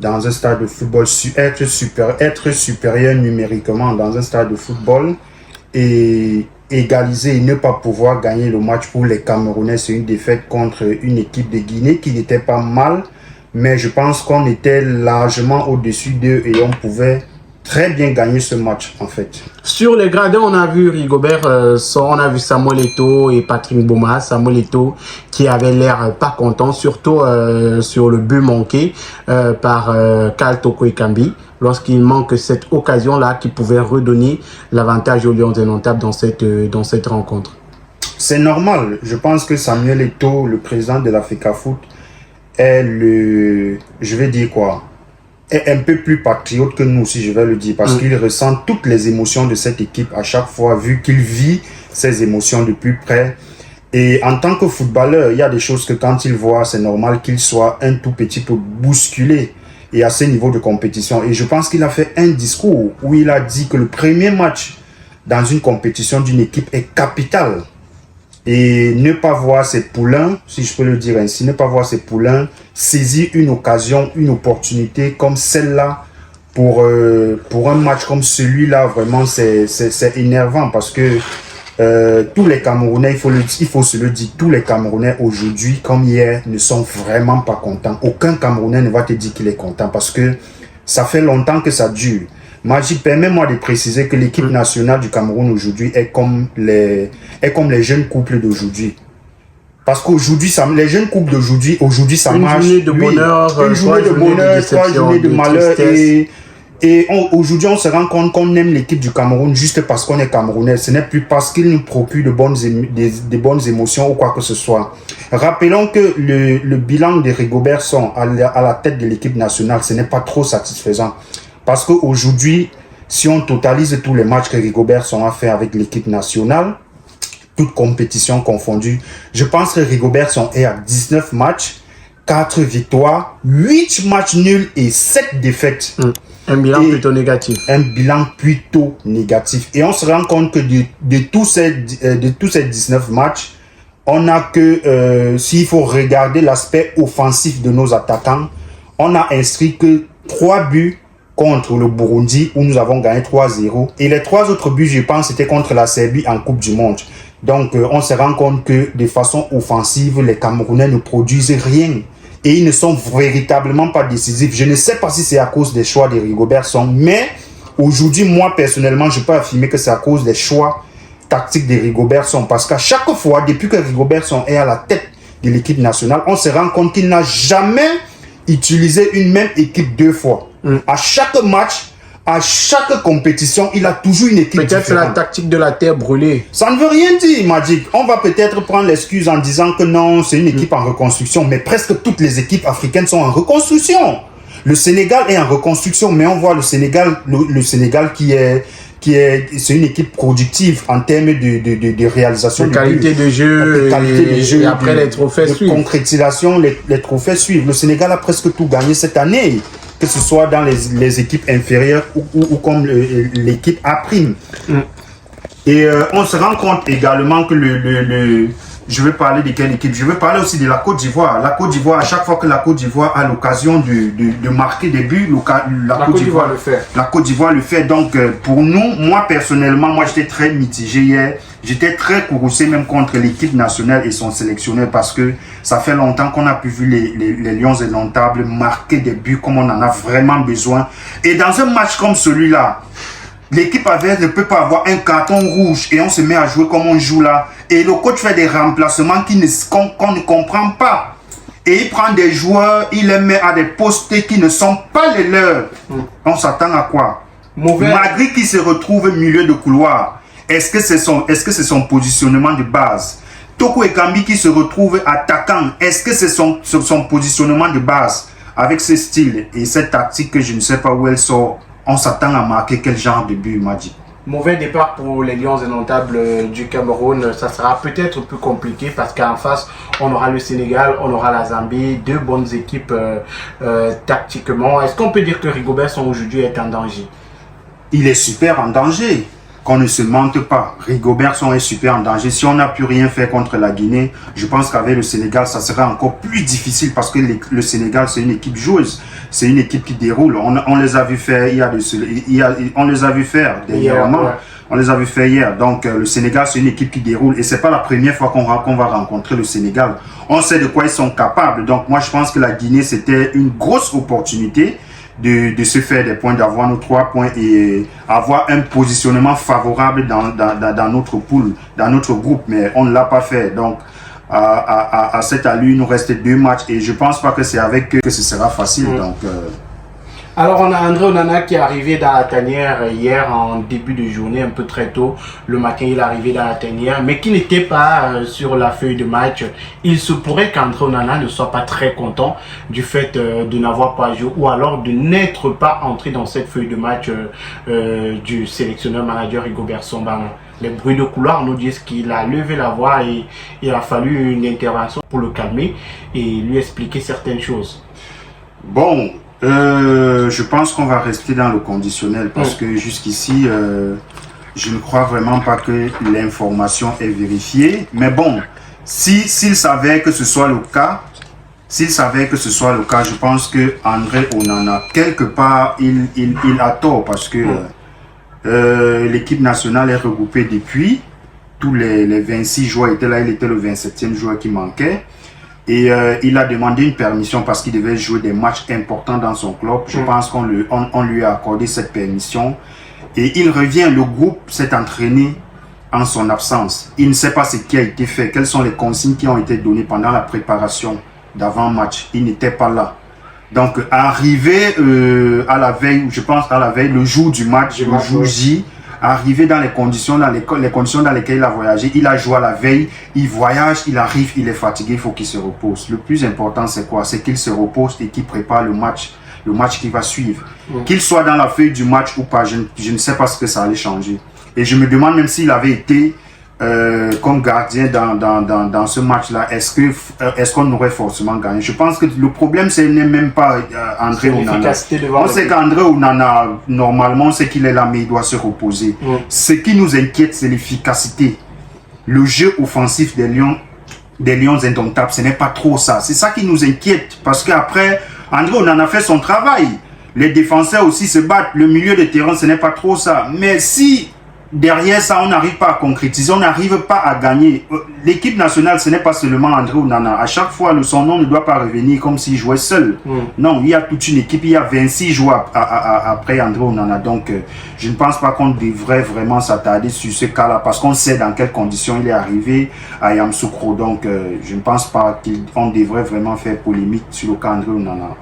dans un stade de football, être supérieur numériquement dans un stade de football et égaliser et ne pas pouvoir gagner le match pour les Camerounais, c'est une défaite contre une équipe de Guinée qui n'était pas mal, mais je pense qu'on était largement au-dessus d'eux et on pouvait très bien gagner ce match en fait. Sur les gradins, on a vu Rigobert, on a vu Samuel Eto'o et Patrick Mboma. Samuel Eto'o qui avait l'air pas content, surtout sur le but manqué par Karl Toko Ekambi, lorsqu'il manque cette occasion-là qui pouvait redonner l'avantage aux Lions indomptables dans cette rencontre. C'est normal. Je pense que Samuel Eto'o, le président de l'Africa Foot, est je vais dire quoi, est un peu plus patriote que nous, si je vais le dire, parce qu'il ressent toutes les émotions de cette équipe à chaque fois, vu qu'il vit ces émotions de plus près. Et en tant que footballeur, il y a des choses que quand il voit, c'est normal qu'il soit un tout petit peu bousculé et à ce niveau de compétition. Et je pense qu'il a fait un discours où il a dit que le premier match dans une compétition d'une équipe est capital. Et ne pas voir ses poulains, si je peux le dire ainsi, ne pas voir ses poulains saisir une occasion, une opportunité comme celle-là pour un match comme celui-là, vraiment c'est énervant parce que tous les Camerounais, il faut se le dire, tous les Camerounais aujourd'hui comme hier ne sont vraiment pas contents. Aucun Camerounais ne va te dire qu'il est content parce que ça fait longtemps que ça dure. Magic, permets-moi de préciser que l'équipe nationale du Cameroun aujourd'hui est comme les jeunes couples d'aujourd'hui. Parce qu'aujourd'hui, les jeunes couples d'aujourd'hui, ça marche. Une journée de bonheur, une journée de bonheur, 3 journées de malheur. Et aujourd'hui, on se rend compte qu'on aime l'équipe du Cameroun juste parce qu'on est Camerounais. Ce n'est plus parce qu'il nous procure de bonnes émotions ou quoi que ce soit. Rappelons que le bilan de Rigobert Song à la tête de l'équipe nationale, ce n'est pas trop satisfaisant. Parce qu'aujourd'hui, si on totalise tous les matchs que Rigobert Song a fait avec l'équipe nationale, toutes compétitions confondues, je pense que Rigobert Song est à 19 matchs, 4 victoires, 8 matchs nuls et 7 défaites. Un bilan plutôt négatif. Un bilan plutôt négatif. Et on se rend compte que de tous ces 19 matchs, on a que, s'il faut regarder l'aspect offensif de nos attaquants, on a inscrit que 3 buts contre le Burundi où nous avons gagné 3-0 et les 3 autres buts je pense c'était contre la Serbie en Coupe du Monde. Donc on se rend compte que de façon offensive les Camerounais ne produisent rien et ils ne sont véritablement pas décisifs. Je ne sais pas si c'est à cause des choix de Rigobert Song, mais aujourd'hui moi personnellement je peux affirmer que c'est à cause des choix tactiques de Rigobert Song parce qu'à chaque fois depuis que Rigobert Song est à la tête de l'équipe nationale on se rend compte qu'il n'a jamais utilisé une même équipe 2 fois. À chaque match, à chaque compétition, il a toujours une équipe différente. Peut-être la tactique de la terre brûlée. Ça ne veut rien dire, Magic. On va peut-être prendre l'excuse en disant que non, c'est une équipe en reconstruction. Mais presque toutes les équipes africaines sont en reconstruction. Le Sénégal est en reconstruction, mais on voit le Sénégal c'est une équipe productive en termes de réalisation de qualité de jeu, et après les trophées suivent. Concrétisation, les trophées suivent. Le Sénégal a presque tout gagné cette année, que ce soit dans les équipes inférieures ou comme l'équipe A'. Et on se rend compte également que je veux parler de quelle équipe? Je veux parler aussi de la Côte d'Ivoire. La Côte d'Ivoire, à chaque fois que la Côte d'Ivoire a l'occasion de marquer des buts, la Côte d'Ivoire le fait. La Côte d'Ivoire le fait. Donc, pour nous, moi personnellement, j'étais très mitigé hier. J'étais très courroucé même contre l'équipe nationale et son sélectionneur parce que ça fait longtemps qu'on a pu vu les Lions indomptables marquer des buts comme on en a vraiment besoin. Et dans un match comme celui-là, l'équipe adverse ne peut pas avoir un carton rouge et on se met à jouer comme on joue là. Et le coach fait des remplacements qu'on ne comprend pas. Et il prend des joueurs, il les met à des postes qui ne sont pas les leurs. On s'attend à quoi? Magri qui se retrouve au milieu de couloir. Est-ce que c'est son positionnement de base? Toko Ekambi qui se retrouve attaquant. Est-ce que c'est son positionnement de base? Avec ce style et cette tactique que je ne sais pas où elle sort, on s'attend à marquer quel genre de but, Magic? Mauvais départ pour les Lions indomptables du Cameroun. Ça sera peut-être plus compliqué parce qu'en face, on aura le Sénégal, on aura la Zambie, 2 bonnes équipes tactiquement. Est-ce qu'on peut dire que Rigobert Song aujourd'hui est en danger? Il est super en danger. qu'on ne se mente pas. Rigobertson est super en danger. Si on n'a plus rien fait contre la Guinée, je pense qu'avec le Sénégal, ça sera encore plus difficile parce que le Sénégal, c'est une équipe joueuse. C'est une équipe qui déroule. On les a vu faire on les a vu faire dernièrement. On les a vu faire hier. Donc, le Sénégal, c'est une équipe qui déroule. Et c'est pas la première fois qu'on va rencontrer le Sénégal. On sait de quoi ils sont capables. Donc, moi, je pense que la Guinée, c'était une grosse opportunité de se faire des points, d'avoir nos 3 points et avoir un positionnement favorable dans notre pool, dans notre groupe. Mais on ne l'a pas fait. Donc, à cette allure, il nous reste 2 matchs et je pense pas que c'est avec eux que ce sera facile. Donc, alors, on a André Onana qui est arrivé dans la tanière hier en début de journée, un peu très tôt. Le matin, il est arrivé dans la tanière, mais qui n'était pas sur la feuille de match. Il se pourrait qu'André Onana ne soit pas très content du fait de n'avoir pas joué ou alors de n'être pas entré dans cette feuille de match du sélectionneur-manager Rigobertson Bana. Les bruits de couloir nous disent qu'il a levé la voix et il a fallu une intervention pour le calmer et lui expliquer certaines choses. Bon. Je pense qu'on va rester dans le conditionnel parce que jusqu'ici, je ne crois vraiment pas que l'information est vérifiée. Mais bon, s'il savait que ce soit le cas, je pense que André Onana, quelque part, il a tort parce que l'équipe nationale est regroupée depuis. Tous les 26 joueurs étaient là, il était le 27e joueur qui manquait. Et il a demandé une permission parce qu'il devait jouer des matchs importants dans son club. Je pense qu'on lui a accordé cette permission. Et il revient, le groupe s'est entraîné en son absence. Il ne sait pas ce qui a été fait, quelles sont les consignes qui ont été données pendant la préparation d'avant-match. Il n'était pas là. Donc, arrivé à la veille, je pense à la veille, le jour du match, le jour J, arrivé dans les conditions dans lesquelles il a voyagé, il a joué à la veille, il voyage, il arrive, il est fatigué, il faut qu'il se repose. Le plus important, c'est quoi? C'est qu'il se repose et qu'il prépare le match qui va suivre. Qu'il soit dans la feuille du match ou pas, je ne sais pas ce que ça allait changer. Et je me demande même s'il avait été comme gardien dans ce match-là, est-ce qu'on aurait forcément gagné? Je pense que le problème, ce n'est même pas André Onana. On sait qu'André Onana, normalement, on sait qu'il est là, mais il doit se reposer. Ce qui nous inquiète, c'est l'efficacité. Le jeu offensif des Lions indomptables, ce n'est pas trop ça. C'est ça qui nous inquiète, parce qu'après, André Onana fait son travail. Les défenseurs aussi se battent. Le milieu de terrain, ce n'est pas trop ça. Mais si derrière ça, on n'arrive pas à concrétiser, on n'arrive pas à gagner. L'équipe nationale, ce n'est pas seulement André Onana. À chaque fois, son nom ne doit pas revenir comme s'il jouait seul. Non, il y a toute une équipe, il y a 26 joueurs après André Onana. Donc, je ne pense pas qu'on devrait vraiment s'attarder sur ce cas-là parce qu'on sait dans quelles conditions il est arrivé à Yamoussoukro. Donc, je ne pense pas qu'on devrait vraiment faire polémique sur le cas André Onana.